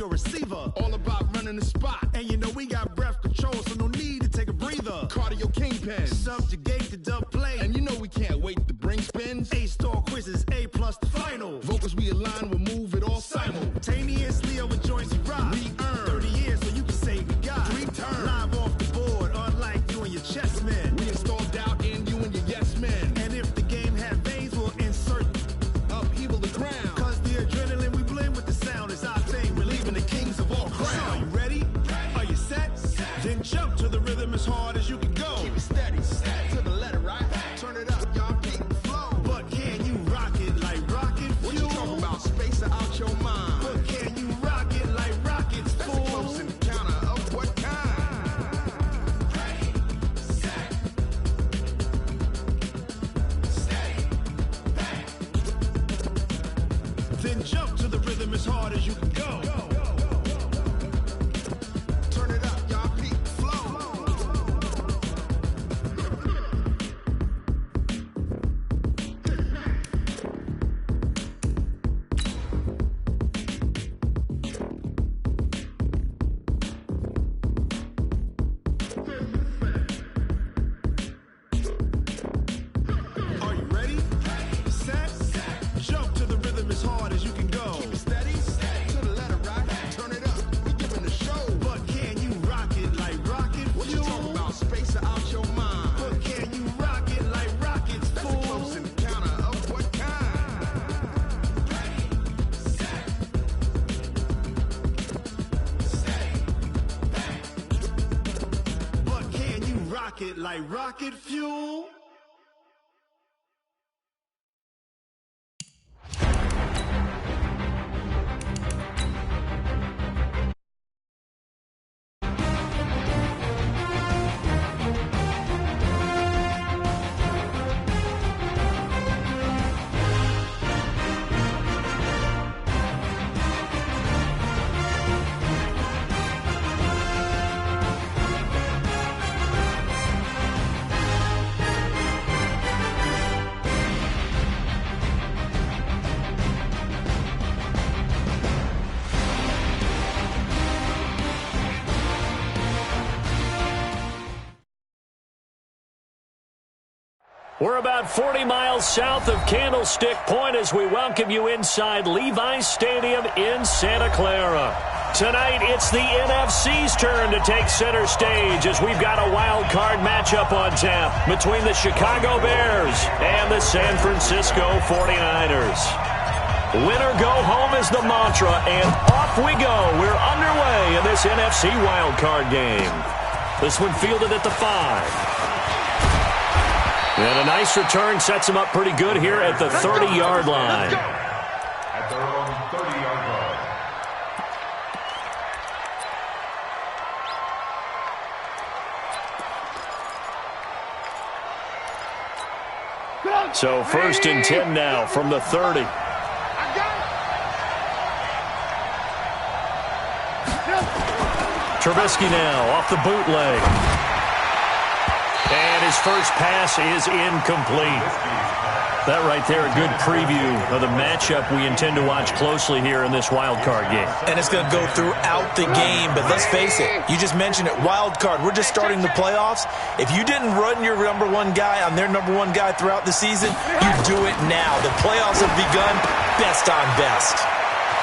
your receiver. All about running the spot. And you know we got breath control, so no need to take a breather. Cardio kingpin. Subjugate the dub play. And you know we can't wait to bring spins. A-star quizzes, A+ the final. Vocals we align, we'll move it all simultaneously over joints and rock. We earn 30 years so you can say we got 3 turns. Live off the board, unlike you and your chess men. We install doubt in you and your yes men. And if the game had veins, we'll insert upheaval the ground. Cause the adrenaline we blend with the sound is our thing. We're leaving the kings of all ground. So are you ready? Are you set? Then jump to the rhythm as hard as you can go. Keep it steady, to the letter, right? Turn it up, y'all, beat the flow. But can you rock it like rocket fuel? What you talking about? Space it out your mind. But can you rock it like rockets, fool? That's a close encounter of what kind? Ready, set, steady, bang. Then jump to the rhythm as hard as you can go. Turn it up, y'all, beat the flow. Are you ready? Set, jump to the rhythm as hard as you can go. Keep it steady, to the letter, right? Turn it up, we giving the show. But can you rock it like rocket What you fuel? talking about? Space it out your mind. But can you rock it like rockets, That's a fool? close encounter of what kind? Ready, set, steady, bang. But can you rock it like rocket fuel? We're about 40 miles south of Candlestick Point as we welcome you inside Levi's Stadium in Santa Clara. Tonight, it's the NFC's turn to take center stage as we've got a wild card matchup on tap between the Chicago Bears and the San Francisco 49ers. Winner go home is the mantra, and off we go. We're underway in this NFC wild card game. This one fielded at the 5. And a nice return sets him up pretty good here at the 30-yard line. At their own 30-yard line. So 1st and 10 now from the 30. Trubisky now off the bootleg. And his first pass is incomplete. That right there, a good preview of the matchup we intend to watch closely here in this wild card game. And it's going to go throughout the game, but let's face it, you just mentioned it, wild card. We're just starting the playoffs. If you didn't run your number one guy on their number one guy throughout the season, you do it now. The playoffs have begun, best on best.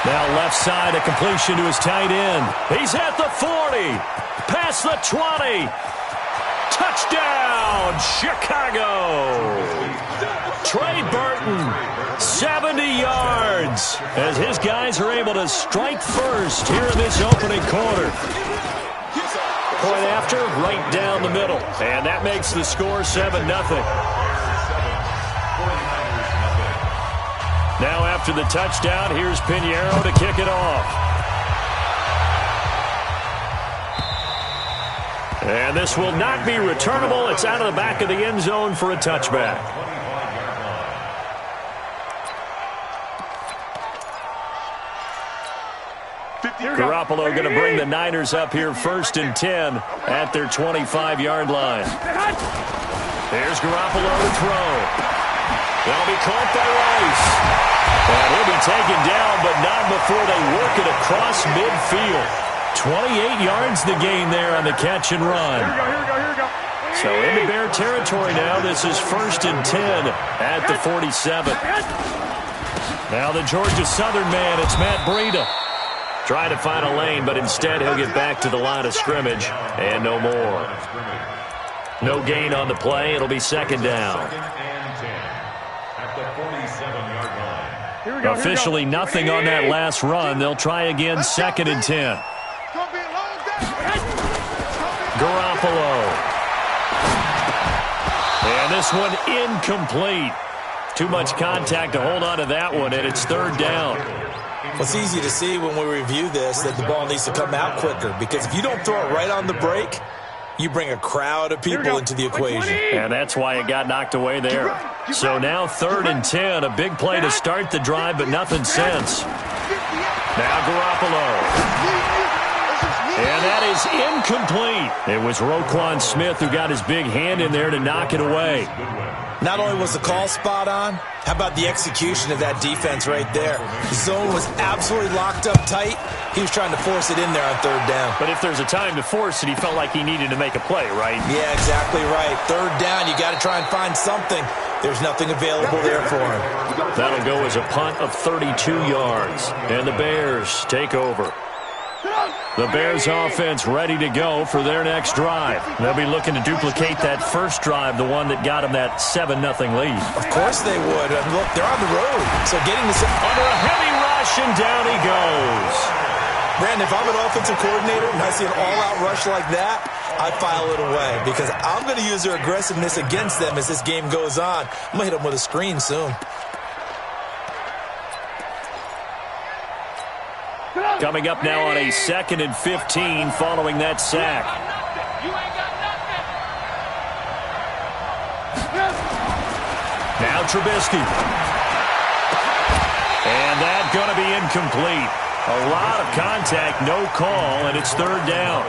Now left side, a completion to his tight end. He's at the 40, past the 20. Touchdown, Chicago! Trey Burton, 70 yards, as his guys are able to strike first here in this opening quarter. Point after, right down the middle, and that makes the score 7-0. Now after the touchdown, here's Pinheiro to kick it off. And this will not be returnable. It's out of the back of the end zone for a touchback. Garoppolo going to bring the Niners up here 1st and 10 at their 25-yard line. Here's Garoppolo to throw. They'll be caught by Rice. And he'll be taken down, but not before they work it across midfield. 28 yards the gain there on the catch and run. Here we go. So into Bear territory now. This is 1st and 10 at the 47. Now the Georgia Southern man, it's Matt Breida. Trying to find a lane, but instead he'll get back to the line of scrimmage, and no more. No gain on the play. It'll be 2nd down. At the 47-yard line. Officially nothing on that last run. They'll try again, 2nd and 10. Garoppolo. And this one incomplete. Too much contact to hold on to that one, and it's 3rd down. Well, it's easy to see when we review this that the ball needs to come out quicker, because if you don't throw it right on the break, you bring a crowd of people into the equation. And that's why it got knocked away there. So now 3rd and 10, a big play to start the drive, but nothing since. Now Garoppolo. And that is incomplete. It was Roquan Smith who got his big hand in there to knock it away. Not only was the call spot on, how about the execution of that defense right there? The zone was absolutely locked up tight. He was trying to force it in there on 3rd down. But if there's a time to force it, he felt like he needed to make a play, right? Yeah, exactly right. 3rd down, you got to try and find something. There's nothing available there for him. That'll go as a punt of 32 yards. And the Bears take over. The Bears offense ready to go for their next drive. They'll be looking to duplicate that first drive, the one that got them that 7-0 lead. Of course they would. And look, they're on the road. So getting this under a heavy rush, and down he goes. Brandon, if I'm an offensive coordinator and I see an all-out rush like that, I file it away, because I'm going to use their aggressiveness against them as this game goes on. I'm going to hit them with a screen soon. Coming up now on a 2nd and 15 following that sack. Now Trubisky. And that's going to be incomplete. A lot of contact, no call, and it's 3rd down.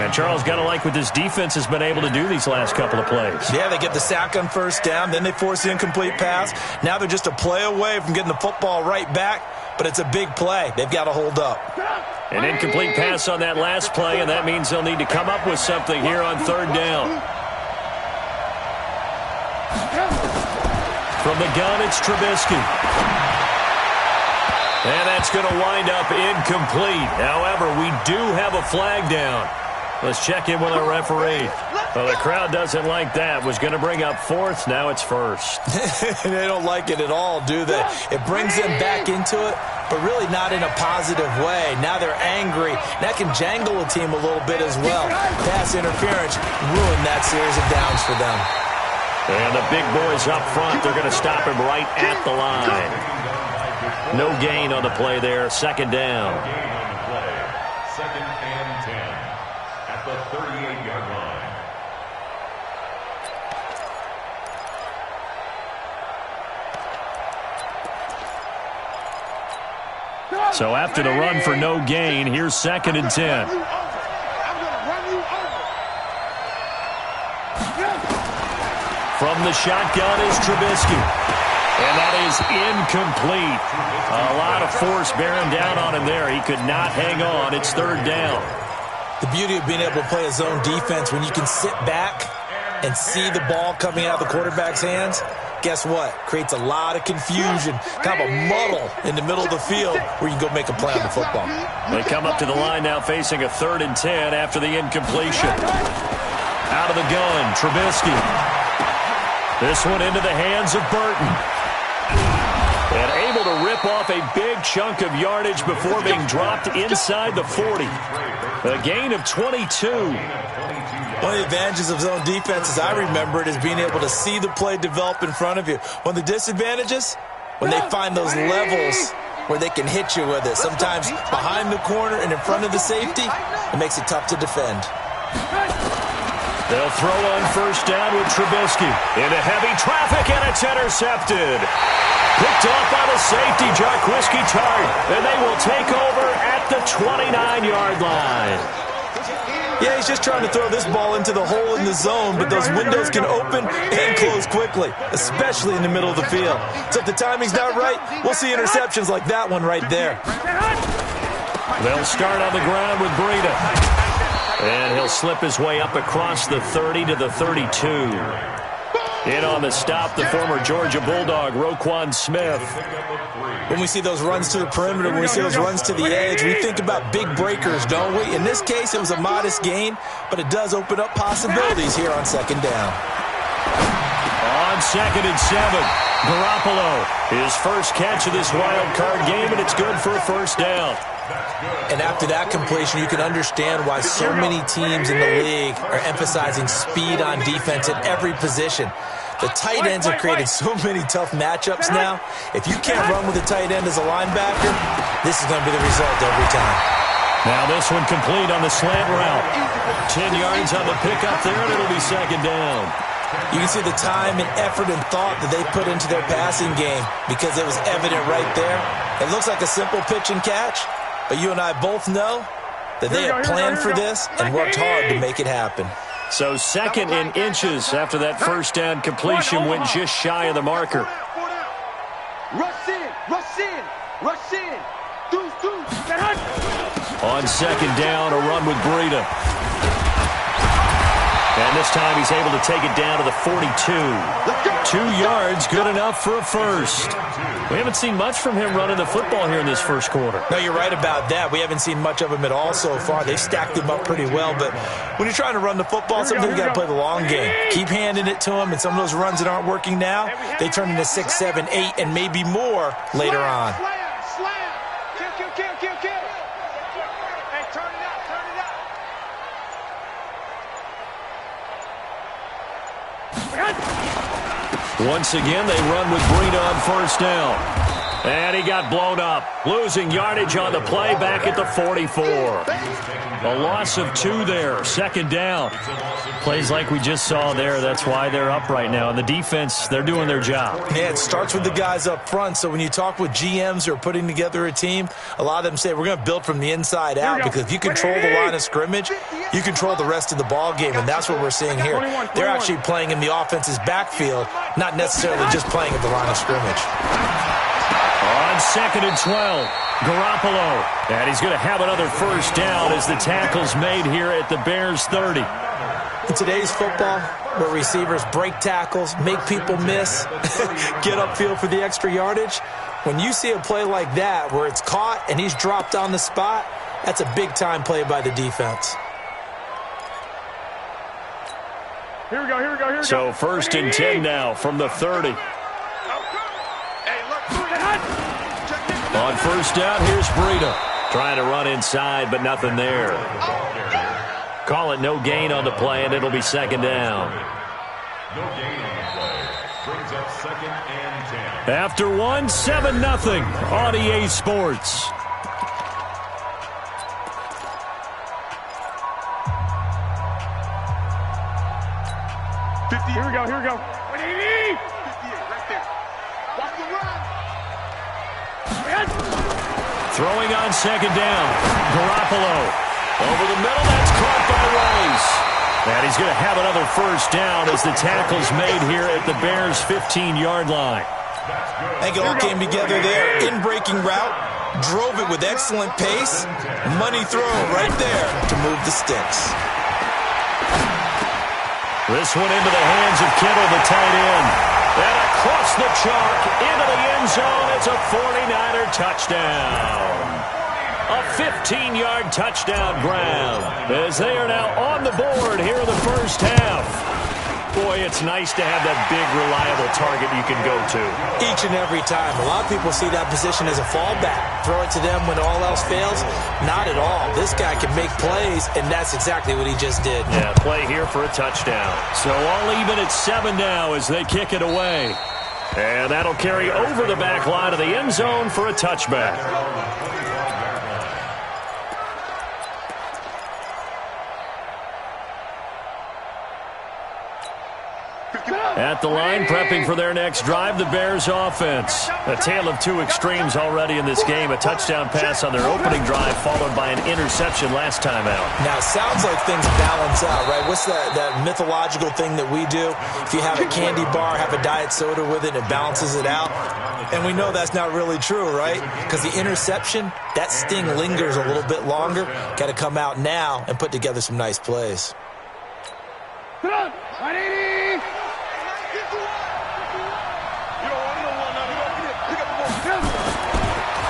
And Charles, got to like what this defense has been able to do these last couple of plays. Yeah, they get the sack on 1st down, then they force the incomplete pass. Now they're just a play away from getting the football right back, but it's a big play. They've got to hold up. An incomplete pass on that last play, and that means they'll need to come up with something here on 3rd down. From the gun, it's Trubisky. And that's going to wind up incomplete. However, we do have a flag down. Let's check in with our referee. Well, the crowd doesn't like that. Was going to bring up 4th. Now it's 1st. They don't like it at all, do they? It brings them back into it, but really not in a positive way. Now they're angry. That can jangle a team a little bit as well. Pass interference ruined that series of downs for them. And the big boys up front, they're going to stop him right at the line. No gain on the play there. 2nd down. 2nd and 10 at the 38-yard line. So after the run for no gain, here's 2nd and 10. From the shotgun is Trubisky. And that is incomplete. A lot of force bearing down on him there. He could not hang on. It's 3rd down. The beauty of being able to play a zone defense, when you can sit back and see the ball coming out of the quarterback's hands, guess what? Creates a lot of confusion, kind of a muddle in the middle of the field where you can go make a play on the football. They come up to the line now facing a 3rd and 10 after the incompletion. Out of the gun, Trubisky. This one into the hands of Burton. And able to rip off a big chunk of yardage before being dropped inside the 40. A gain of 22. One of the advantages of zone defense, as I remember it, is being able to see the play develop in front of you. One of the disadvantages, when they find those levels where they can hit you with it. Sometimes behind the corner and in front of the safety, it makes it tough to defend. They'll throw on 1st down with Trubisky. Into heavy traffic, and it's intercepted. Picked off by the safety, Jarquiski Tart. And they will take over at the 29-yard line. Yeah, he's just trying to throw this ball into the hole in the zone, but those windows can open and close quickly, especially in the middle of the field. So if the timing's not right, we'll see interceptions like that one right there. They'll start on the ground with Breida. And he'll slip his way up across the 30 to the 32. In on the stop, the former Georgia Bulldog, Roquan Smith. When we see those runs to the perimeter, when we see those runs to the edge, we think about big breakers, don't we? In this case, it was a modest gain, but it does open up possibilities here on second down. On 2nd and 7, Garoppolo, his first catch of this wild card game, and it's good for a first down. And after that completion, you can understand why so many teams in the league are emphasizing speed on defense at every position. The tight ends have created so many tough matchups now. If you can't run with a tight end as a linebacker, this is going to be the result every time. Now this one complete on the slant route. 10 yards on the pickup there, and it'll be second down. You can see the time and effort and thought that they put into their passing game because it was evident right there. It looks like a simple pitch and catch, but you and I both know that they have planned for this and worked hard to make it happen. So 2nd and inches after that first down completion went just shy of the marker. Rush in, rush in, rush in. On 2nd down, a run with Breida. And this time he's able to take it down to the 42. 2 yards, good enough for a first. We haven't seen much from him running the football here in this first quarter. No, you're right about that. We haven't seen much of him at all so far. They've stacked him up pretty well, but when you're trying to run the football, sometimes you got to play the long game. Keep handing it to him, and some of those runs that aren't working now, they turn into 6, 7, 8, and maybe more later on. Once again, they run with Breida on first down. And he got blown up, losing yardage on the play back at the 44. A loss of 2 there, second down. Plays like we just saw there, that's why they're up right now. And the defense, they're doing their job. Yeah, it starts with the guys up front. So when you talk with GMs who are putting together a team, a lot of them say we're going to build from the inside out because if you control the line of scrimmage, you control the rest of the ball game, and that's what we're seeing here. They're actually playing in the offense's backfield, not necessarily just playing at the line of scrimmage. On 2nd and 12, Garoppolo. And he's going to have another first down as the tackle's made here at the Bears 30. In today's football, where receivers break tackles, make people miss, get upfield for the extra yardage, when you see a play like that where it's caught and he's dropped on the spot, that's a big-time play by the defense. Here we go. So 1st and 10 now from the 30. On first down, here's Breida. Trying to run inside, but nothing there. Call it no gain on the play, and it'll be second down. No gain on the play. Brings up 2nd and 10. After 1, 7-0 on EA Sports. Here we go. Throwing on second down. Garoppolo. Over the middle, that's caught by Rice. And he's going to have another first down as the tackle's made here at the Bears' 15-yard line. I think it all came together there. In-breaking route, drove it with excellent pace. Money throw right there to move the sticks. This one into the hands of Kittle, the tight end. And across the chalk, into the end zone. It's a 49er touchdown. A 15-yard touchdown grab as they are now on the board here in the first half. Boy, it's nice to have that big, reliable target you can go to. Each and every time. A lot of people see that position as a fallback. Throw it to them when all else fails. Not at all. This guy can make plays, and that's exactly what he just did. Yeah, play here for a touchdown. So all even at 7 now as they kick it away. And that'll carry over the back line of the end zone for a touchback. At the line, prepping for their next drive, the Bears offense. A tale of two extremes already in this game. A touchdown pass on their opening drive, followed by an interception last time out. Now, it sounds like things balance out, right? What's that mythological thing that we do? If you have a candy bar, have a diet soda with it, it balances it out. And we know that's not really true, right? Because the interception, that sting lingers a little bit longer. Got to come out now and put together some nice plays.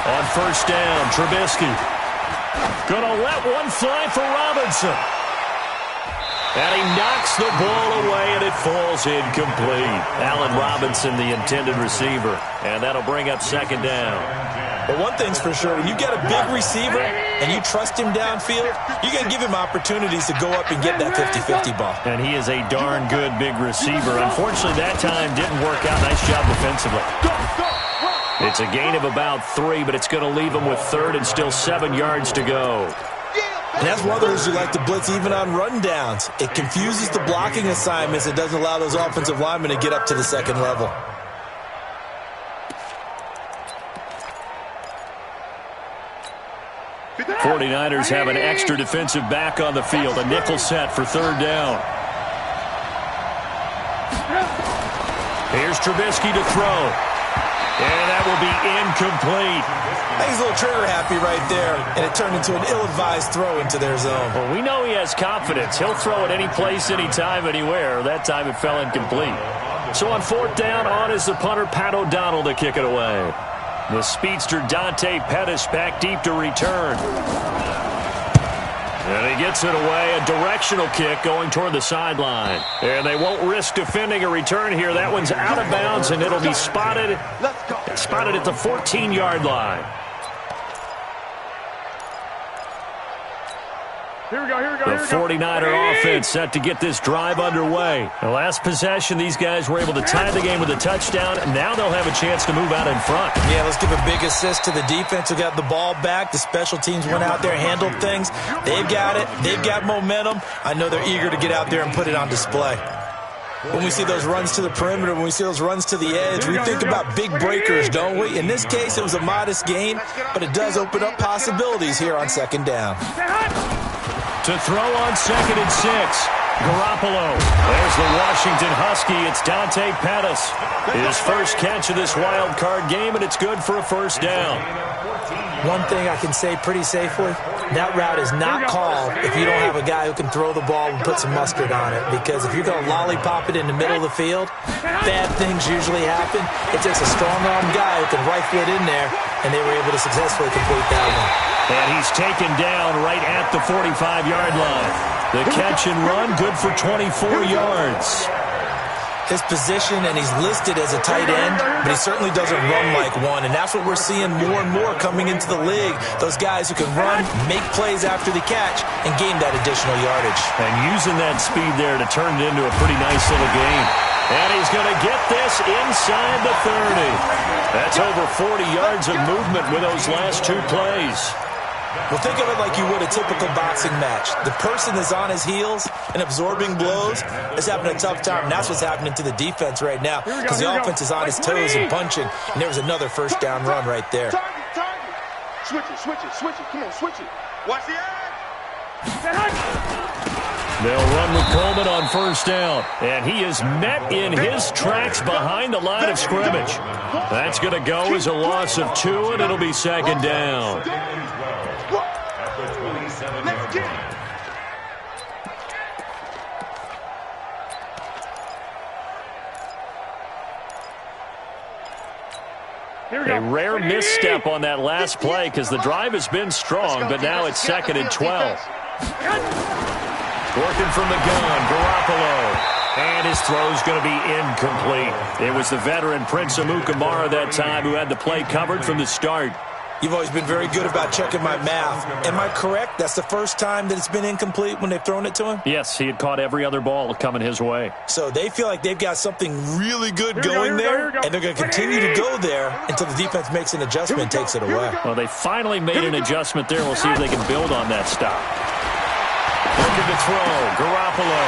On first down, Trubisky. Gonna let one fly for Robinson. And he knocks the ball away, and it falls incomplete. Allen Robinson, the intended receiver. And that'll bring up second down. But one thing's for sure, when you get a big receiver and you trust him downfield, you're going to give him opportunities to go up and get that 50-50 ball. And he is a darn good big receiver. Unfortunately, that time didn't work out. Nice job defensively. It's a gain of about 3, but it's going to leave him with third and still 7 yards to go. And that's one of those who like to blitz even on rundowns. It confuses the blocking assignments. It doesn't allow those offensive linemen to get up to the second level. The 49ers have an extra defensive back on the field. A nickel set for third down. Here's Trubisky to throw. And that will be incomplete. He's a little trigger happy right there, and it turned into an ill-advised throw into their zone. Well, we know he has confidence. He'll throw it any place, anytime, anywhere. That time it fell incomplete. So on fourth down, on is the punter, Pat O'Donnell, to kick it away. The speedster Dante Pettis back deep to return. And he gets it away, a directional kick going toward the sideline. And they won't risk defending a return here. That one's out of bounds, and it'll be spotted at the 14-yard line. Here we go. The 49er offense set to get this drive underway. The last possession, these guys were able to tie the game with a touchdown, and now they'll have a chance to move out in front. Yeah, let's give a big assist to the defense who got the ball back. The special teams went out there, handled things. They've got it. They've got momentum. I know they're eager to get out there and put it on display. When we see those runs to the perimeter, when we see those runs to the edge, we think about big breakers, don't we? In this case, it was a modest gain, but it does open up possibilities here on second down. To throw on second and 6, Garoppolo. There's the Washington Husky. It's Dante Pettis. His first catch of this wild card game, and it's good for a first down. One thing I can say pretty safely, that route is not called if you don't have a guy who can throw the ball and put some mustard on it. Because if you're going to lollipop it in the middle of the field, bad things usually happen. It takes a strong-arm guy who can rifle it in there, and they were able to successfully complete that one. And he's taken down right at the 45-yard line. The catch and run, good for 24 yards. His position, and he's listed as a tight end, but he certainly doesn't run like one, and that's what we're seeing more and more coming into the league. Those guys who can run, make plays after the catch, and gain that additional yardage. And using that speed there to turn it into a pretty nice little game. And he's going to get this inside the 30. That's over 40 yards of movement with those last 2 plays. Well, think of it like you would a typical boxing match. The person is on his heels and absorbing blows is having a tough time. And that's what's happening to the defense right now because the offense is on his toes and punching. And there was another first down run right there. Target. Switch it. Come on, switch it. Watch the edge. They'll run with Coleman on first down. And he is met in his tracks behind the line of scrimmage. That's going to go as a loss of 2, and it'll be second down. A rare misstep on that last play because the drive has been strong, but now it's second and 12. Working from the gun, Garoppolo. And his throw's going to be incomplete. It was the veteran Prince Amukamara that time who had the play covered from the start. You've always been very good about checking my math. Am I correct? That's the first time that it's been incomplete when they've thrown it to him? Yes, he had caught every other ball coming his way. So they feel like they've got something really good going there, and they're going to continue to go there until the defense makes an adjustment and takes it away. Well, they finally made an adjustment there. We'll see if they can build on that stop. Looking to throw. Garoppolo.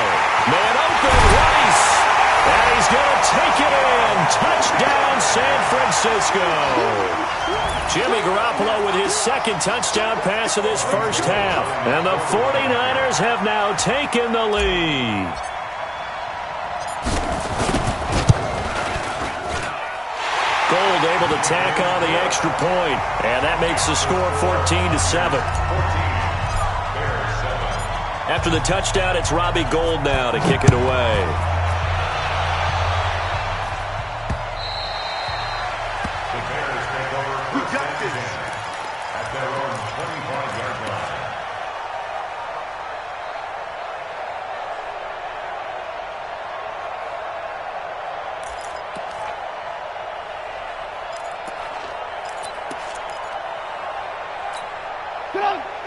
Man open. Rice. And he's going to take it in. Touchdown, San Francisco. Jimmy Garoppolo with his second touchdown pass of this first half. And the 49ers have now taken the lead. Gold able to tack on the extra point. And that makes the score 14-7. After the touchdown, it's Robbie Gould now to kick it away. The Bears take over at their own 25-yard line.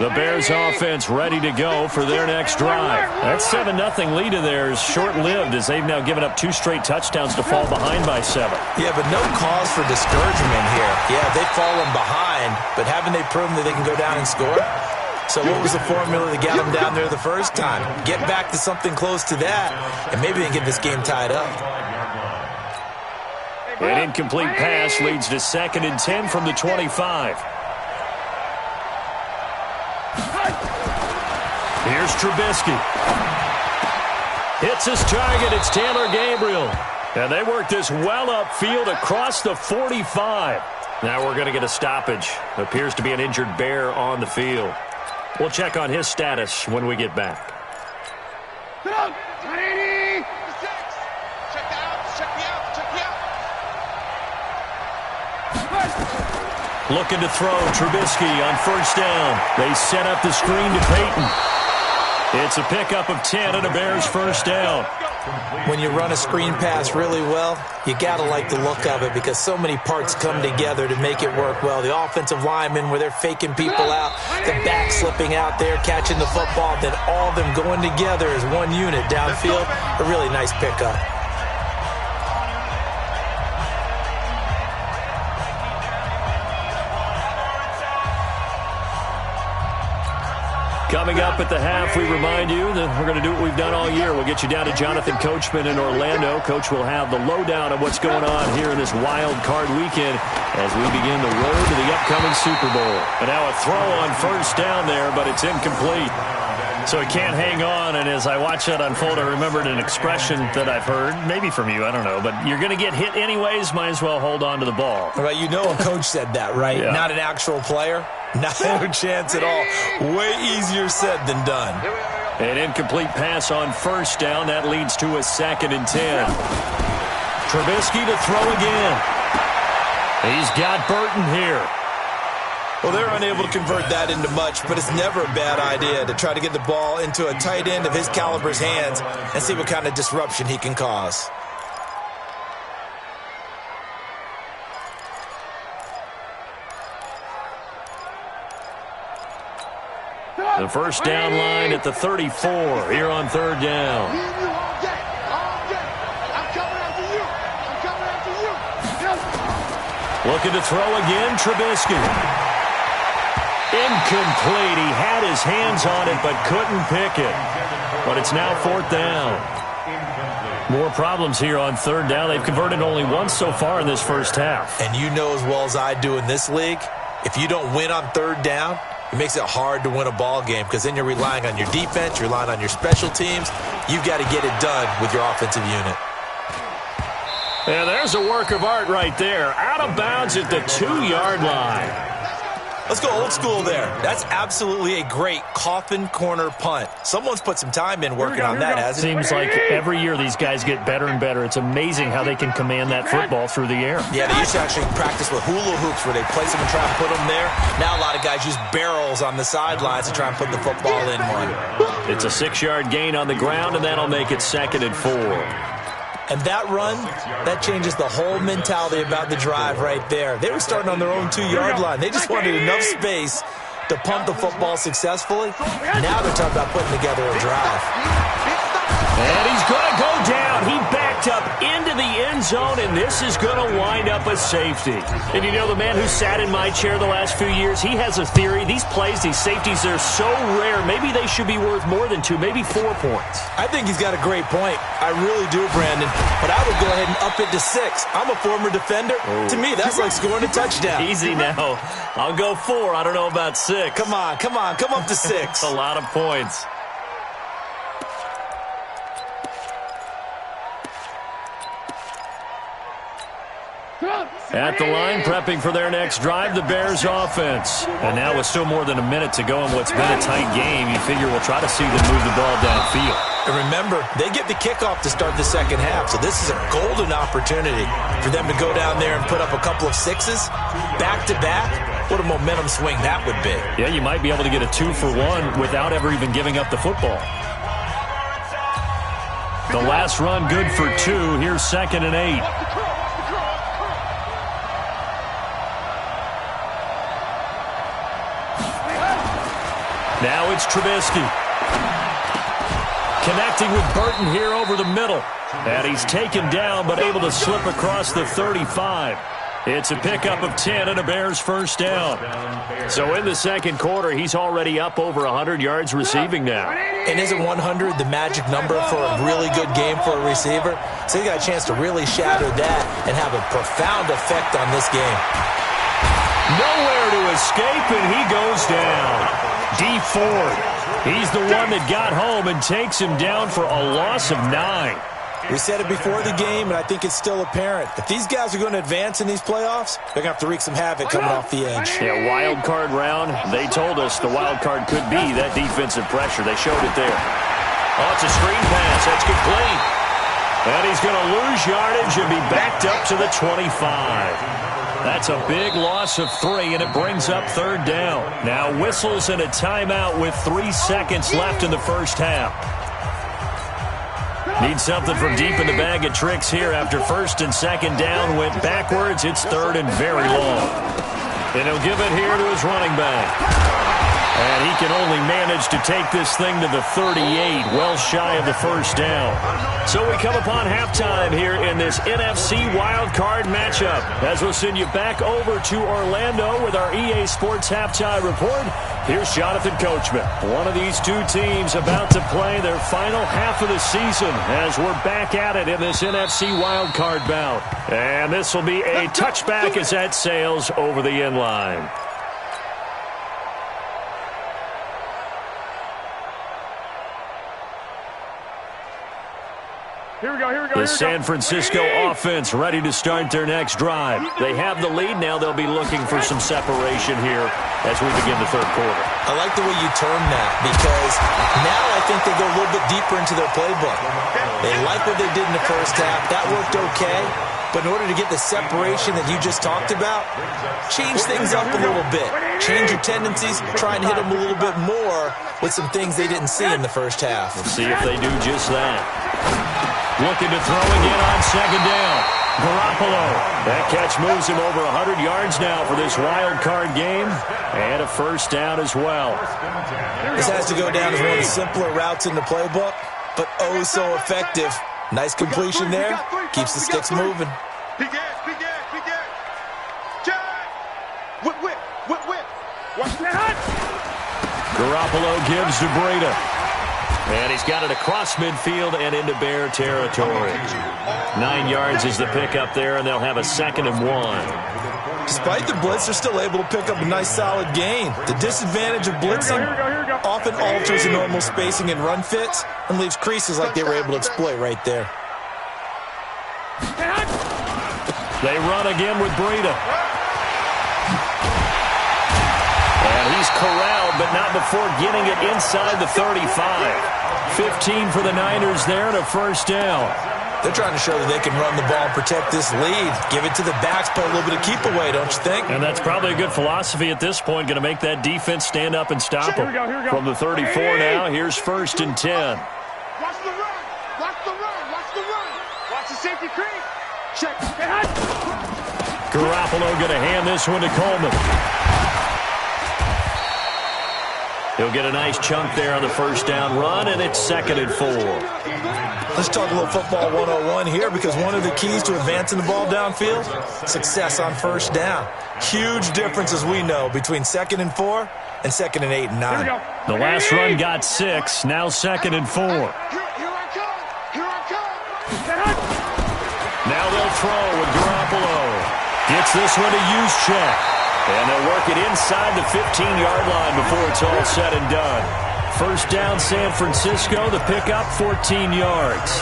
The Bears offense ready to go for their next drive. That 7-0 lead of theirs short-lived as they've now given up 2 straight touchdowns to fall behind by 7. Yeah, but no cause for discouragement here. Yeah, they've fallen behind, but haven't they proven that they can go down and score? So what was the formula that got them down there the first time? Get back to something close to that, and maybe they can get this game tied up. An incomplete pass leads to 2nd and 10 from the 25. Here's Trubisky. Hits his target. It's Taylor Gabriel. And they work this well upfield across the 45. Now we're going to get a stoppage. Appears to be an injured Bear on the field. We'll check on his status when we get back. Check the out. Looking to throw. Trubisky on first down. They set up the screen to Peyton. It's a pickup of 10 and a Bears first down. When you run a screen pass really well, you got to like the look of it because so many parts come together to make it work well. The offensive linemen where they're faking people out, the back slipping out there, catching the football, then all of them going together as one unit downfield. A really nice pickup. Coming up at the half, we remind you that we're going to do what we've done all year. We'll get you down to Jonathan Coachman in Orlando. Coach will have the lowdown of what's going on here in this wild card weekend as we begin the road to the upcoming Super Bowl. And now a throw on first down there, but it's incomplete. So it can't hang on, and as I watch that unfold, I remembered an expression that I've heard, maybe from you, I don't know, but you're going to get hit anyways, might as well hold on to the ball. Right, you know a coach said that, right? Yeah. Not an actual player. Not a chance at all. Way easier said than done. An incomplete pass on first down. That leads to a 2nd and 10. Trubisky to throw again. He's got Burton here. Well, they're unable to convert that into much, but it's never a bad idea to try to get the ball into a tight end of his caliber's hands and see what kind of disruption he can cause. The first down line at the 34 here on third down. Looking to throw again, Trubisky. Incomplete. He had his hands on it but couldn't pick it. But it's now 4th down. More problems here on third down. They've converted only once so far in this first half. And you know as well as I do in this league, if you don't win on third down, it makes it hard to win a ball game because then you're relying on your defense, you're relying on your special teams. You've got to get it done with your offensive unit. And there's a work of art right there. Out of bounds at the 2-yard line. Let's go old school there. That's absolutely a great coffin corner punt. Someone's put some time in working on that, hasn't it? Seems like every year these guys get better and better. It's amazing how they can command that football through the air. Yeah, they used to actually practice with hula hoops where they place them and try and put them there. Now a lot of guys use barrels on the sidelines to try and put the football in one. It's a 6-yard gain on the ground, and that'll make it 2nd and 4. And that run, that changes the whole mentality about the drive right there. They were starting on their own 2-yard line. They just wanted enough space to punt the football successfully. Now they're talking about putting together a drive. And he's going to go down. He backed up into into the end zone, and this is going to wind up a safety. And you know, the man who sat in my chair the last few years, he has a theory. These plays, these safeties, they're so rare. Maybe they should be worth more than 2, maybe 4 points. I think he's got a great point. I really do, Brandon. But I would go ahead and up it to 6. I'm a former defender. Oh. To me, that's like scoring a touchdown. Easy now. I'll go 4. I don't know about 6. Come on. Come up to 6. A lot of points. At the line, prepping for their next drive, the Bears offense. And now with still more than a minute to go in what's been a tight game, you figure we'll try to see them move the ball downfield. And remember, they get the kickoff to start the second half, so this is a golden opportunity for them to go down there and put up a couple of 6s back-to-back. What a momentum swing that would be. Yeah, you might be able to get a 2-for-1 without ever even giving up the football. The last run good for 2. Here's 2nd and 8. Now it's Trubisky. Connecting with Burton here over the middle. And he's taken down but able to slip across the 35. It's a pickup of 10 and a Bears first down. So in the second quarter, he's already up over 100 yards receiving now. And isn't 100 the magic number for a really good game for a receiver? So he got a chance to really shatter that and have a profound effect on this game. Nowhere to escape, and he goes down. D Ford. He's the one that got home and takes him down for a loss of 9. We said it before the game, and I think it's still apparent. If these guys are going to advance in these playoffs, they're going to have to wreak some havoc coming off the edge. Yeah, wild card round. They told us the wild card could be that defensive pressure. They showed it there. Oh, it's a screen pass. That's complete. And he's going to lose yardage and be backed up to the 25. That's a big loss of 3, and it brings up 3rd down. Now whistles and a timeout with 3 seconds left in the first half. Need something from deep in the bag of tricks here after 1st and 2nd down went backwards. It's 3rd and very long. And he'll give it here to his running back. And he can only manage to take this thing to the 38, well shy of the first down. So we come upon halftime here in this NFC wildcard matchup. As we'll send you back over to Orlando with our EA Sports Halftime Report, here's Jonathan Coachman. One of these two teams about to play their final half of the season as we're back at it in this NFC wildcard bout. And this will be a touchback as that sails over the end line. Here we go. The San Francisco offense ready to start their next drive. They have the lead now. They'll be looking for some separation here as we begin the third quarter. I like the way you term that because now I think they go a little bit deeper into their playbook. They like what they did in the first half. That worked okay. But in order to get the separation that you just talked about, change things up a little bit. Change your tendencies. Try and hit them a little bit more with some things they didn't see in the first half. We'll see if they do just that. Looking to throw again on 2nd down. Garoppolo. That catch moves him over 100 yards now for this wild card game. And a first down as well. This has to go down as one of the simpler routes in the playbook, but oh so effective. Nice completion there. Keeps the sticks moving. Big ass. Whip. Watch that. Garoppolo gives to Breida. And he's got it across midfield and into Bear territory. 9 yards is the pickup there, and they'll have a 2nd and 1. Despite the blitz, they're still able to pick up a nice solid gain. The disadvantage of blitzing often alters the normal spacing and run fits and leaves creases like they were able to exploit right there. They run again with Breida. And he's corralled, but not before getting it inside the 35. 15 for the Niners there and a first down. They're trying to show that they can run the ball and protect this lead. Give it to the backs, play a little bit of keep away, don't you think? And that's probably a good philosophy at this point. Going to make that defense stand up and stop them. From the 34 now, here's 1st and 10. Watch the run. Watch the safety creep. Check. Garoppolo going to hand this one to Coleman. He'll get a nice chunk there on the first down run, and it's 2nd and 4. Let's talk a little football 101 here, because one of the keys to advancing the ball downfield, success on first down. Huge difference, as we know, between 2nd and 4 and 2nd and 8 and 9. The last run got 6, now 2nd and 4. Here I come. Here I come. Now they'll throw with Garoppolo. Gets this one to use check. And they'll work it inside the 15-yard line before it's all said and done. First down, San Francisco. The pickup, 14 yards.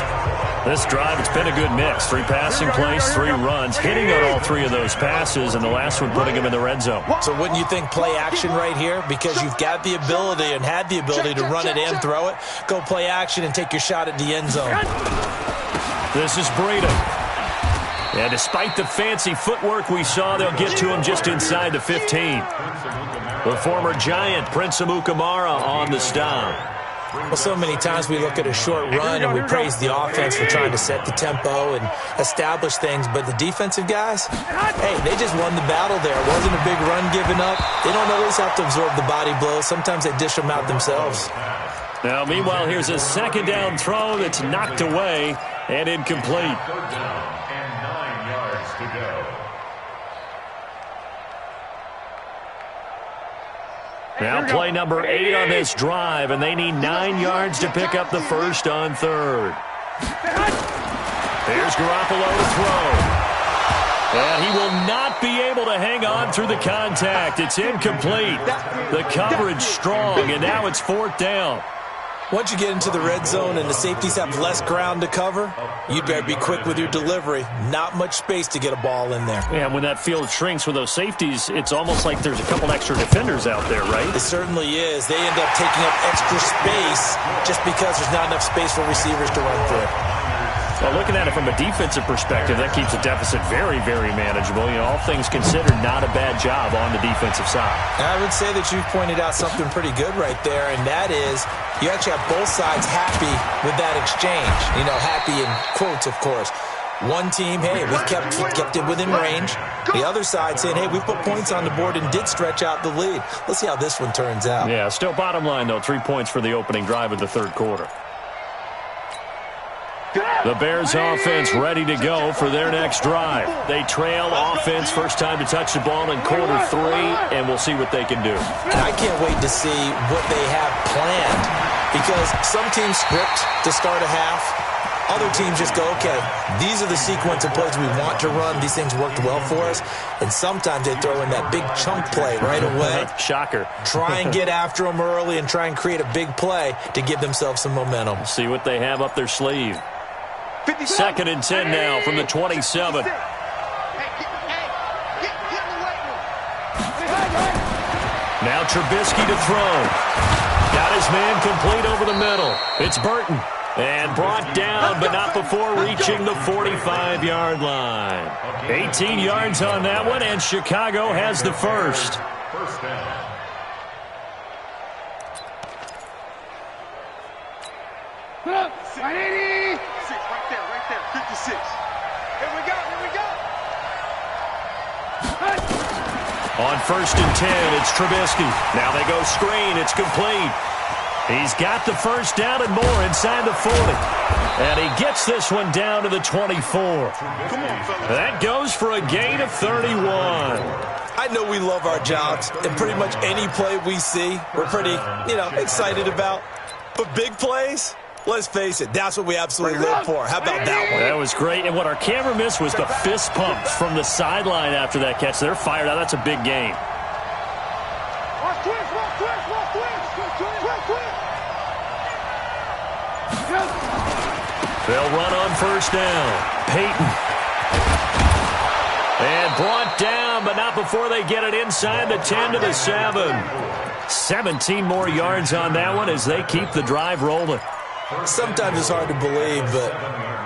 This drive, it's been a good mix. 3 passing plays, 3 runs, hitting on all 3 of those passes, and the last one putting him in the red zone. So wouldn't you think play action right here? Because you've got the ability and had the ability to run it and throw it. Go play action and take your shot at the end zone. This is Breida. And despite the fancy footwork we saw, they'll get to him just inside the 15. The former Giant, Prince Amukamara, on the stop. Well, so many times we look at a short run and we praise the offense for trying to set the tempo and establish things, but the defensive guys, hey, they just won the battle there. It wasn't a big run given up. They don't always have to absorb the body blows. Sometimes they dish them out themselves. Now, meanwhile, here's a second down throw that's knocked away and incomplete. Now play number 8 on this drive, and they need 9 yards to pick up the first on 3rd. There's Garoppolo to throw. And he will not be able to hang on through the contact. It's incomplete. The coverage strong, and now it's 4th down. Once you get into the red zone and the safeties have less ground to cover, you'd better be quick with your delivery. Not much space to get a ball in there. Yeah, when that field shrinks with those safeties, it's almost like there's a couple extra defenders out there, right? It certainly is. They end up taking up extra space just because there's not enough space for receivers to run through. Well, looking at it from a defensive perspective, that keeps the deficit very, very manageable. You know, all things considered, not a bad job on the defensive side. I would say that you've pointed out something pretty good right there, and that is you actually have both sides happy with that exchange. You know, happy in quotes, of course. One team, hey, we kept it within range. The other side saying, hey, we put points on the board and did stretch out the lead. Let's see how this one turns out. Yeah, still bottom line, though, 3 points for the opening drive of the 3rd quarter. The Bears offense ready to go for their next drive. They trail offense, first time to touch the ball in quarter 3, and we'll see what they can do. And I can't wait to see what they have planned, because some teams script to start a half. Other teams just go, okay, these are the sequence of plays we want to run. These things worked well for us. And sometimes they throw in that big chunk play right away. Shocker. Try and get after them early and try and create a big play to give themselves some momentum. See what they have up their sleeve. 2nd and 10 now from the 27. Now Trubisky to throw. Got his man complete over the middle. It's Burton. And brought down, but not before reaching the 45-yard line. 18 yards on that one, and Chicago has the first. First down. Right there, 56. Here we go. On 1st and 10, it's Trubisky. Now they go screen. It's complete. He's got the first down and more inside the 40. And he gets this one down to the 24. Come on, fellas. That goes for a gain of 31. I know we love our jobs, and pretty much any play we see, we're pretty, excited about. But big plays, let's face it, that's what we absolutely live for. How about that one? That was great. And what our camera missed was the fist pumps from the sideline after that catch. They're fired out. That's a big gain. They'll run on first down. Peyton. And brought down, but not before they get it inside the 10 to the 7. 17 more yards on that one as they keep the drive rolling. Sometimes it's hard to believe, but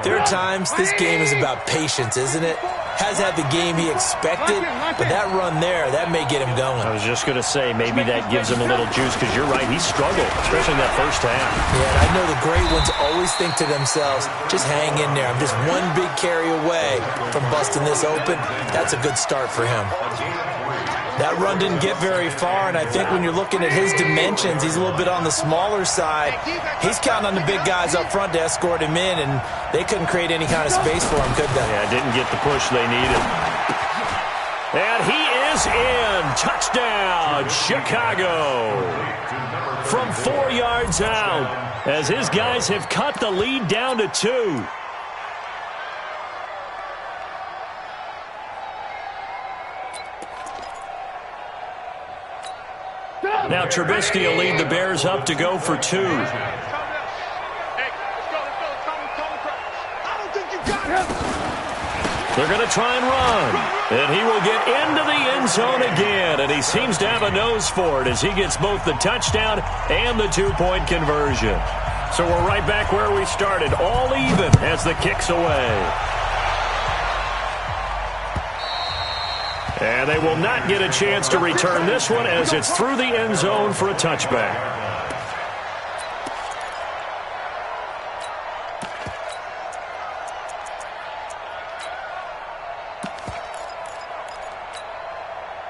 there are times this game is about patience, isn't it? Has had the game he expected, but that run there, that may get him going. I was just going to say, maybe that gives him a little juice, because you're right, he struggled, especially in that first half. Yeah, and I know the great ones always think to themselves, just hang in there. I'm just one big carry away from busting this open. That's a good start for him. That run didn't get very far, and I think when you're looking at his dimensions, he's a little bit on the smaller side. He's counting on the big guys up front to escort him in, and they couldn't create any kind of space for him, could they? Yeah, didn't get the push they needed. And he is in. Touchdown, Chicago. From 4 yards out, as his guys have cut the lead down to 2. Now Trubisky will lead the Bears up to go for 2. They're going to try and run. And he will get into the end zone again. And he seems to have a nose for it as he gets both the touchdown and the 2-point conversion. So we're right back where we started, all even as the kick's away. And they will not get a chance to return this one as it's through the end zone for a touchback.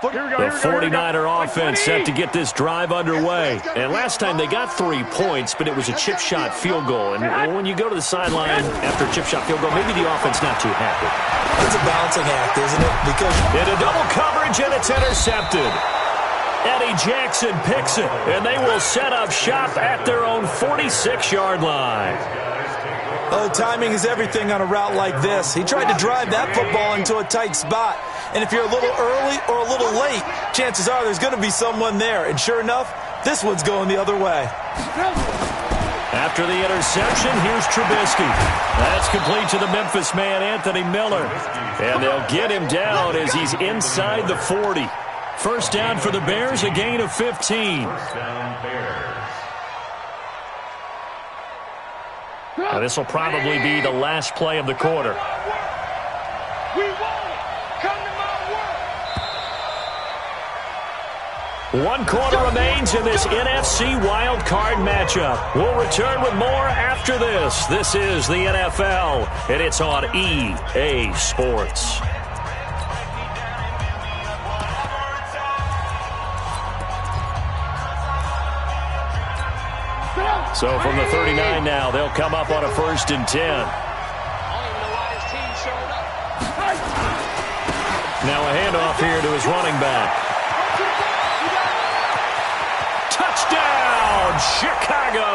The 49er offense set to get this drive underway. And last time they got 3 points, but it was a chip shot field goal. And when you go to the sideline after a chip shot field goal, maybe the offense not too happy. It's a balancing act, isn't it? Because in a double coverage, and it's intercepted. Eddie Jackson picks it, and they will set up shop at their own 46-yard line. Oh, timing is everything on a route like this. He tried to drive that football into a tight spot. And if you're a little early or a little late, chances are there's going to be someone there. And sure enough, this one's going the other way. After the interception, here's Trubisky. That's complete to the Memphis man, Anthony Miller. And they'll get him down as he's inside the 40. First down for the Bears, a gain of 15. Now, this will probably be the last play of the quarter. One quarter remains in this NFC wild card matchup. We'll return with more after this. This is the NFL, and it's on EA Sports. So from the 39 now, they'll come up on a 1st and 10. Now a handoff here to his running back. Touchdown, Chicago!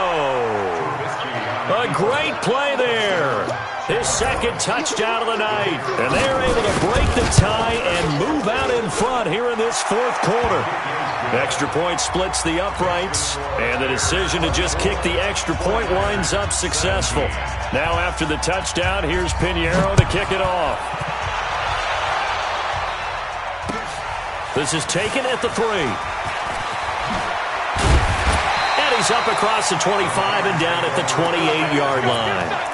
A great play there. His second touchdown of the night. And they're able to break the tie and move out in front here in this 4th quarter. Extra point splits the uprights, and the decision to just kick the extra point winds up successful. Now after the touchdown, here's Pinheiro to kick it off. This is taken at the 3. And he's up across the 25 and down at the 28-yard line.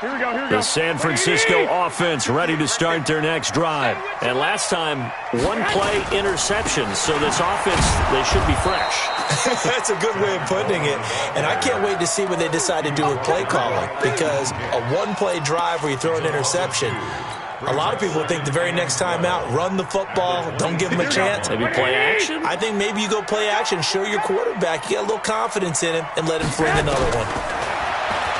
Here we go. The San Francisco offense ready to start their next drive. And last time, 1-play interception. So this offense, they should be fresh. That's a good way of putting it. And I can't wait to see what they decide to do with play calling. Because a 1-play drive where you throw an interception, a lot of people think the very next time out, run the football, don't give them a chance. Maybe play action? I think maybe you go play action, show your quarterback, you get a little confidence in him, and let him fling another one.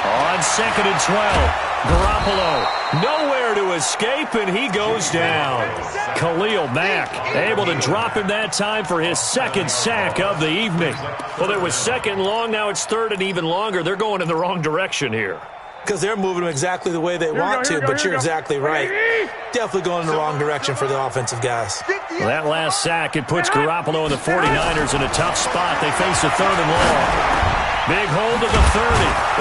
On 2nd and 12, Garoppolo nowhere to escape, and he goes down. Khalil Mack able to drop him that time for his 2nd sack of the evening. Well, it was 2nd and long, now it's 3rd and even longer. They're going in the wrong direction here. Because they're moving them exactly the way they want to, but you're exactly right. Definitely going in the wrong direction for the offensive guys. Well, that last sack, it puts Garoppolo and the 49ers in a tough spot. They face a 3rd and long. Big hold of the 30.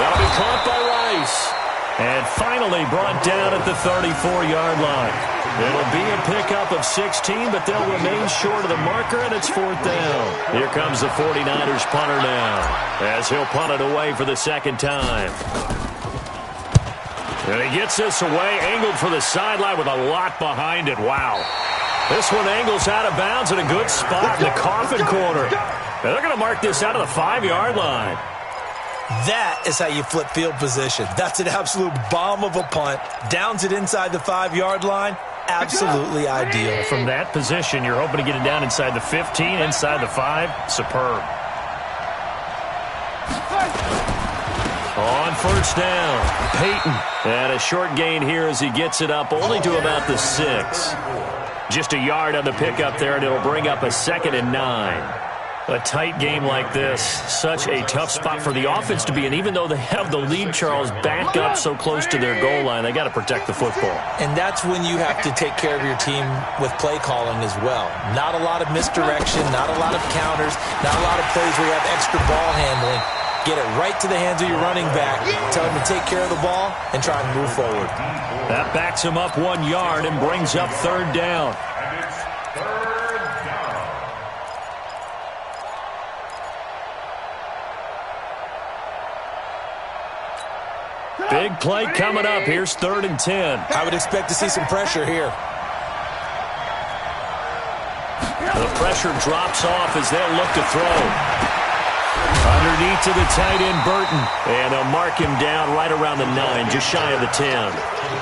That'll be caught by Rice. And finally brought down at the 34-yard line. It'll be a pickup of 16, but they'll remain short of the marker, and it's 4th down. Here comes the 49ers punter now, as he'll punt it away for the 2nd time. And he gets this away, angled for the sideline with a lot behind it. Wow. This one angles out of bounds in a good spot in the coffin corner. And they're going to mark this out of the 5-yard line. That is how you flip field position. That's an absolute bomb of a punt. Downs it inside the 5-yard line. Absolutely ideal. From that position, you're hoping to get it down inside the 15, inside the 5. Superb. On first down, Peyton. And a short gain here as he gets it up only to about the 6. Just a yard on the pickup there, and it'll bring up a 2nd and 9. A tight game like this, such a tough spot for the offense to be in. Even though they have the lead, Charles, back up so close to their goal line, they got to protect the football. And that's when you have to take care of your team with play calling as well. Not a lot of misdirection, not a lot of counters, not a lot of plays where you have extra ball handling. Get it right to the hands of your running back. Tell him to take care of the ball and try and move forward. That backs him up 1 yard and brings up 3rd down. And it's 3rd down. Big play coming up. Here's 3rd and 10. I would expect to see some pressure here. The pressure drops off as they'll look to throw. Underneath to the tight end, Burton. And they'll mark him down right around the 9, just shy of the 10.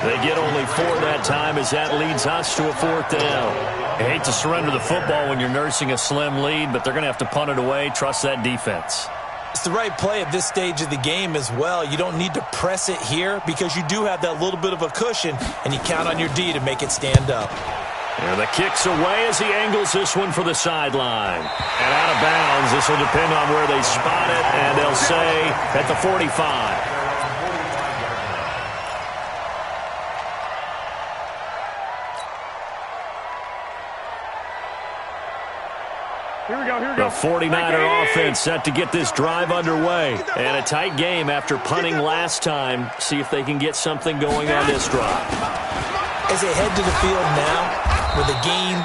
They get only 4 that time as that leads us to a 4th down. I hate to surrender the football when you're nursing a slim lead, but they're going to have to punt it away. Trust that defense. It's the right play at this stage of the game as well. You don't need to press it here because you do have that little bit of a cushion, and you count on your D to make it stand up. And the kick's away as he angles this one for the sideline. And out of bounds, this will depend on where they spot it, and they'll say at the 45. Here we go, here we go. The 49er offense set to get this drive underway. And a tight game after punting last time. See if they can get something going on this drive. As they head to the field now, with a game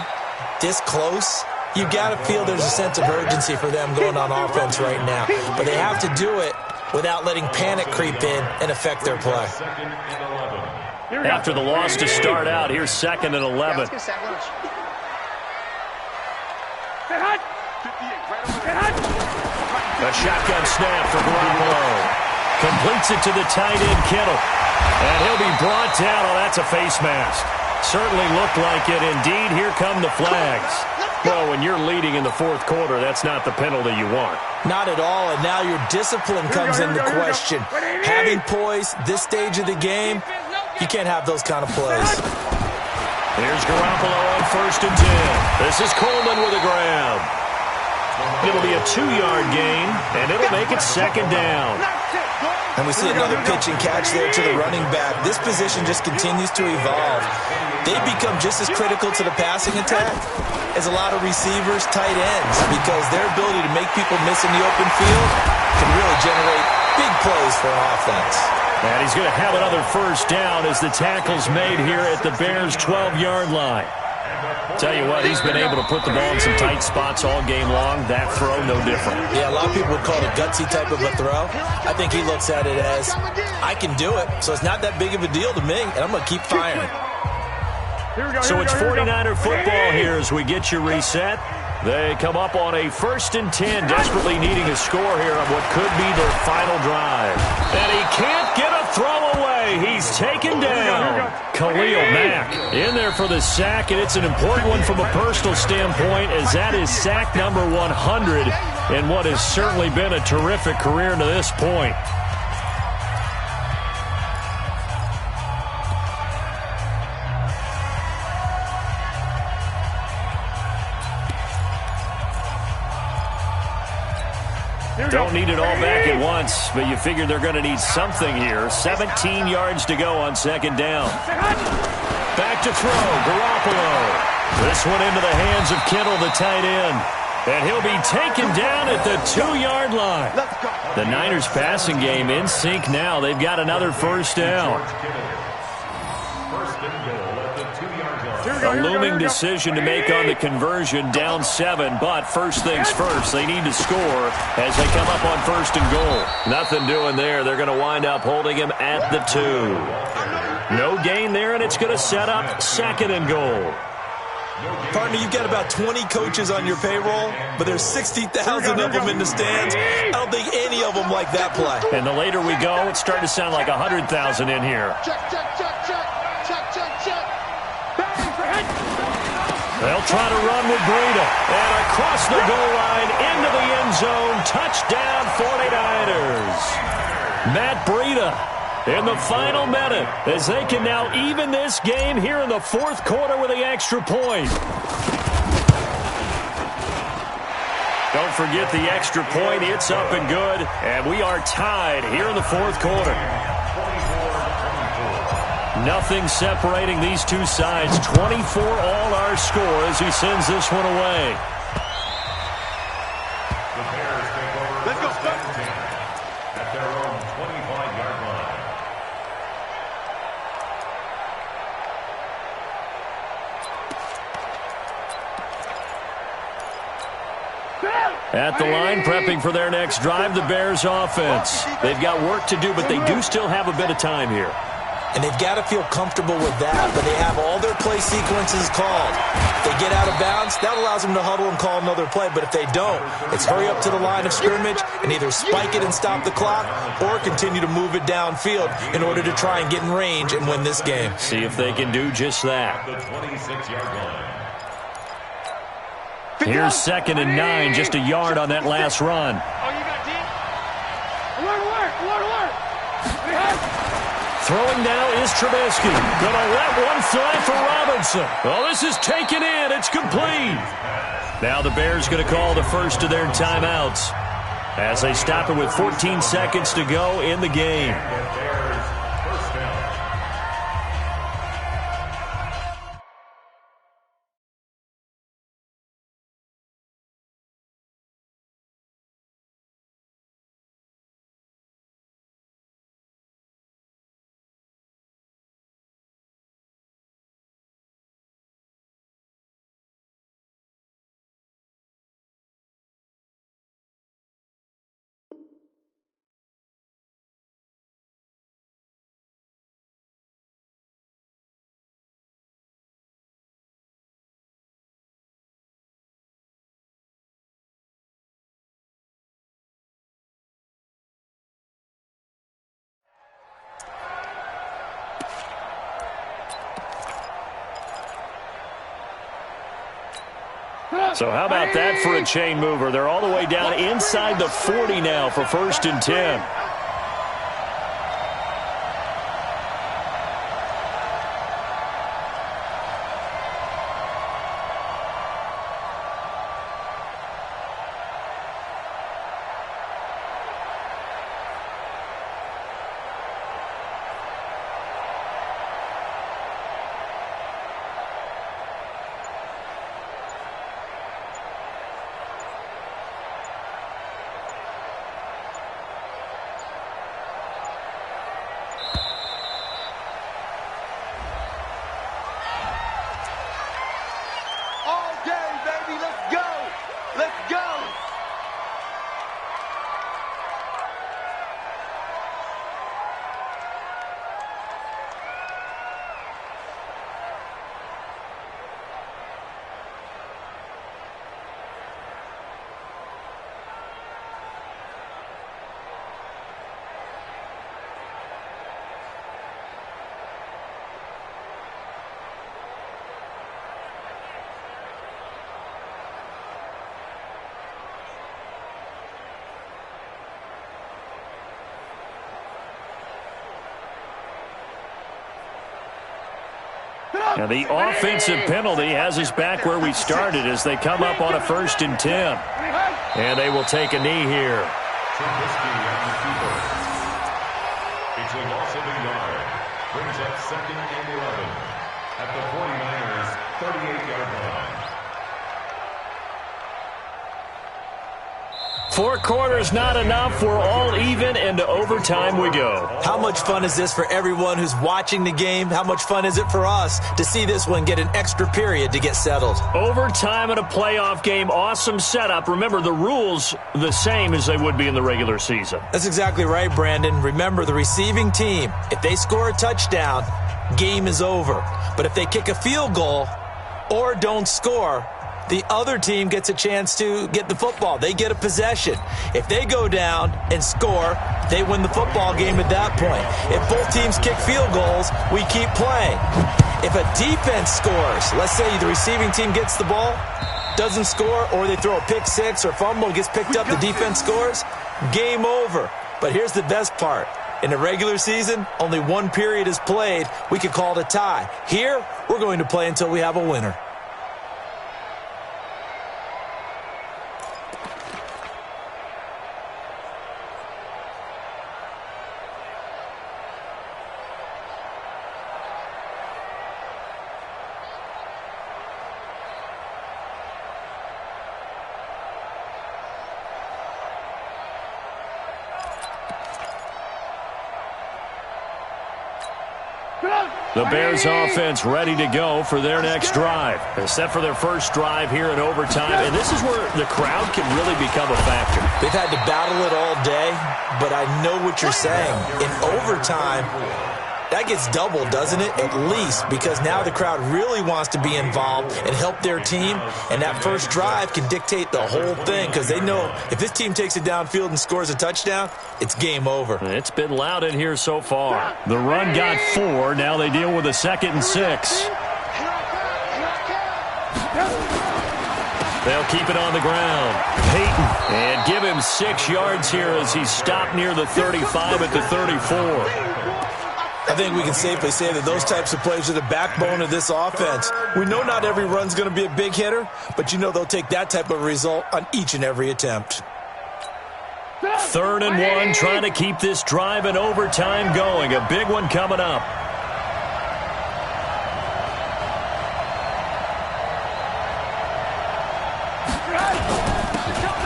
this close, you've got to feel there's a sense of urgency for them going on offense right now. But they have to do it without letting panic creep in and affect their play. After the loss to start out, here's 2nd and 11. A shotgun snap for Garoppolo. Completes it to the tight end, Kittle. And he'll be brought down. Oh, that's a face mask. Certainly looked like it. Indeed, here come the flags. Well, when you're leading in the 4th quarter, that's not the penalty you want. Not at all, and now your discipline comes into question. Having poise this stage of the game, you can't have those kind of plays. Here's Garoppolo on 1st and 10. This is Coleman with a grab. It'll be a 2-yard gain, and it'll make it 2nd down. And we see another pitch and catch there to the running back. This position just continues to evolve. They become just as critical to the passing attack as a lot of receivers, tight ends, because their ability to make people miss in the open field can really generate big plays for an offense. And he's going to have another 1st down as the tackle's made here at the Bears' 12-yard line. Tell you what, he's been able to put the ball in some tight spots all game long. That throw, no different. Yeah, a lot of people would call it a gutsy type of a throw. I think he looks at it as, I can do it, so it's not that big of a deal to me, and I'm going to keep firing. So it's 49er football here as we get you reset. They come up on a 1st and 10, desperately needing a score here on what could be their final drive. And he can't get a throw away. He's taken down. Khalil Mack in there for the sack, and it's an important one from a personal standpoint as that is sack number 100 in what has certainly been a terrific career to this point. Don't need it all back at once, but you figure they're going to need something here. 17 yards to go on 2nd down. Back to throw, Garoppolo. This one into the hands of Kittle, the tight end. And he'll be taken down at the 2-yard line. The Niners passing game in sync now. They've got another 1st down. A looming decision to make on the conversion, down 7, but first things first, they need to score as they come up on 1st and goal. Nothing doing there. They're going to wind up holding him at the 2. No gain there, and it's going to set up 2nd and goal. Partner, you've got about 20 coaches on your payroll, but there's 60,000 of them in the stands. I don't think any of them like that play. And the later we go, it's starting to sound like 100,000 in here. Check, check, check, check. Check, check, check. They'll try to run with Breida. And across the goal line, into the end zone. Touchdown, 49ers. Matt Breida in the final minute as they can now even this game here in the fourth quarter with the extra point. Don't forget the extra point. It's up and good. And we are tied here in the fourth quarter. Nothing separating these two sides. 24 all our score as he sends this one away. The Bears take over. Let's go, first and 10 at their own 25-yard line. At the line, prepping for their next drive, the Bears offense. They've got work to do, but they do still have a bit of time here. And they've got to feel comfortable with that, but they have all their play sequences called. If they get out of bounds, that allows them to huddle and call another play. But if they don't, it's hurry up to the line of scrimmage and either spike it and stop the clock or continue to move it downfield in order to try and get in range and win this game. See if they can do just that. The 26-yard line. Here's 2nd and 9, just a yard on that last run. Oh, you got D? Alert! Throwing now is Trubisky. Gonna let one fly for Robinson. Oh, this is taken in. It's complete. Now the Bears gonna call the first of their timeouts as they stop it with 14 seconds to go in the game. Bears first down. So how about that for a chain mover? They're all the way down inside the 40 now for 1st and 10. Now the offensive penalty has us back where we started as they come up on a 1st and 10. And they will take a knee here. Trubisky at receiver. It's a loss of a yard. Brings up 2nd and 11 at the 49ers' 38-yard line. 4 quarters not enough. We're all even, and to overtime we go. How much fun is this for everyone who's watching the game? How much fun is it for us to see this one get an extra period to get settled? Overtime in a playoff game, awesome setup. Remember, the rules the same as they would be in the regular season. That's exactly right, Brandon. Remember, the receiving team, if they score a touchdown, game is over. But if they kick a field goal, or don't score, the other team gets a chance to get the football. They get a possession. If they go down and score, they win the football game at that point. If both teams kick field goals, we keep playing. If a defense scores, let's say the receiving team gets the ball, doesn't score, or they throw a pick six or fumble, gets picked up, the defense scores, game over. But here's the best part. In the regular season, only one period is played. We could call it a tie. Here, we're going to play until we have a winner. The Bears offense ready to go for their next drive. They're set for their first drive here in overtime, and this is where the crowd can really become a factor. They've had to battle it all day, but I know what you're saying. In overtime, that gets doubled, doesn't it? At least, because now the crowd really wants to be involved and help their team, and that first drive can dictate the whole thing because they know if this team takes it downfield and scores a touchdown, it's game over. It's been loud in here so far. The run got 4. Now they deal with a 2nd and 6. They'll keep it on the ground. Peyton, and give him 6 yards here as he stopped near the 35 at the 34. I think we can safely say that those types of plays are the backbone of this offense. We know not every run's going to be a big hitter, but you know they'll take that type of result on each and every attempt. 3rd and 1, trying to keep this drive in overtime going. A big one coming up.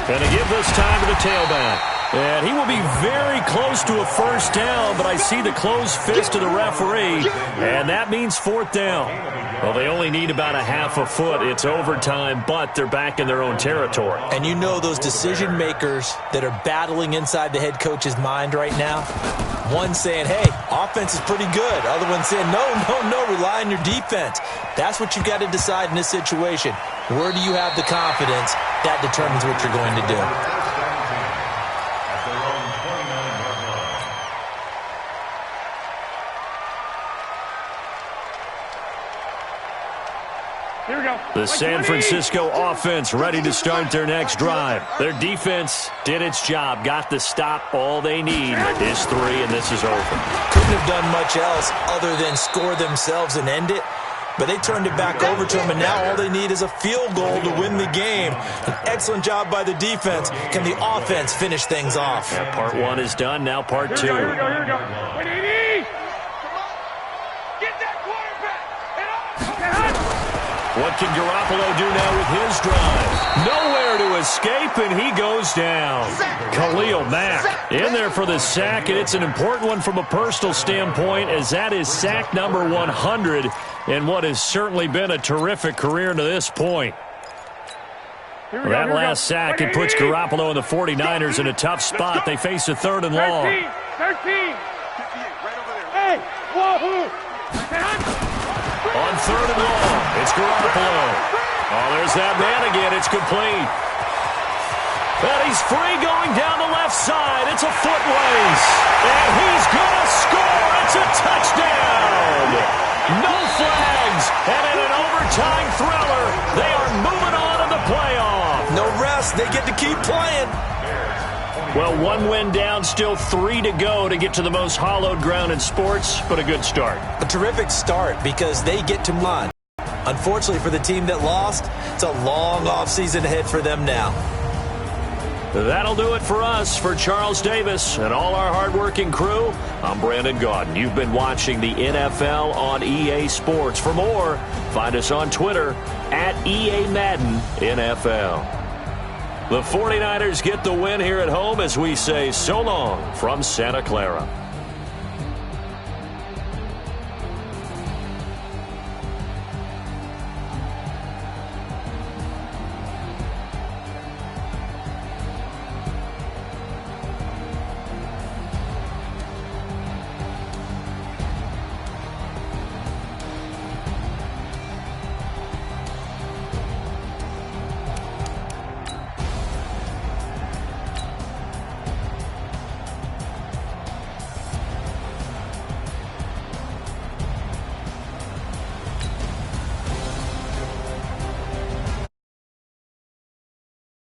Going to give this time to the tailback. And he will be very close to a first down, but I see the closed fist of the referee, and that means 4th down. Well, they only need about a half a foot. It's overtime, but they're back in their own territory. And you know those decision makers that are battling inside the head coach's mind right now? One saying, hey, offense is pretty good. Other one saying, no, rely on your defense. That's what you got to decide in this situation. Where do you have the confidence? That determines what you're going to do. Here we go. The San Francisco offense ready to start their next drive. Their defense did its job, got the stop. All they need is 3, and this is over. Couldn't have done much else other than score themselves and end it. But they turned it back over to them, and now all they need is a field goal to win the game. An excellent job by the defense. Can the offense finish things off? Yeah, part 1 is done. Now part 2. Here we go. Wait, Edie! Get that quarterback! What can Garoppolo do now with his drive? Nowhere to escape, and he goes down. Khalil Mack in there for the sack, and it's an important one from a personal standpoint, as that is sack number 100 in what has certainly been a terrific career to this point. That last sack, it puts Garoppolo and the 49ers in a tough spot. They face a 3rd and long. 13. Hey, whoa. On 3rd and long, it's Garoppolo. Oh, there's that man again. It's complete. And he's free going down the left side. It's a foot race. And he's going to score. It's a touchdown. No flags. And in an overtime thriller, they are moving on in the playoff. No rest. They get to keep playing. Well, 1 win down, still 3 to go to get to the most hallowed ground in sports, but a good start. A terrific start because they get to run. Unfortunately for the team that lost, it's a long offseason ahead for them now. That'll do it for us. For Charles Davis and all our hardworking crew, I'm Brandon Gaudin. You've been watching the NFL on EA Sports. For more, find us on Twitter at EA Madden NFL. The 49ers get the win here at home as we say so long from Santa Clara.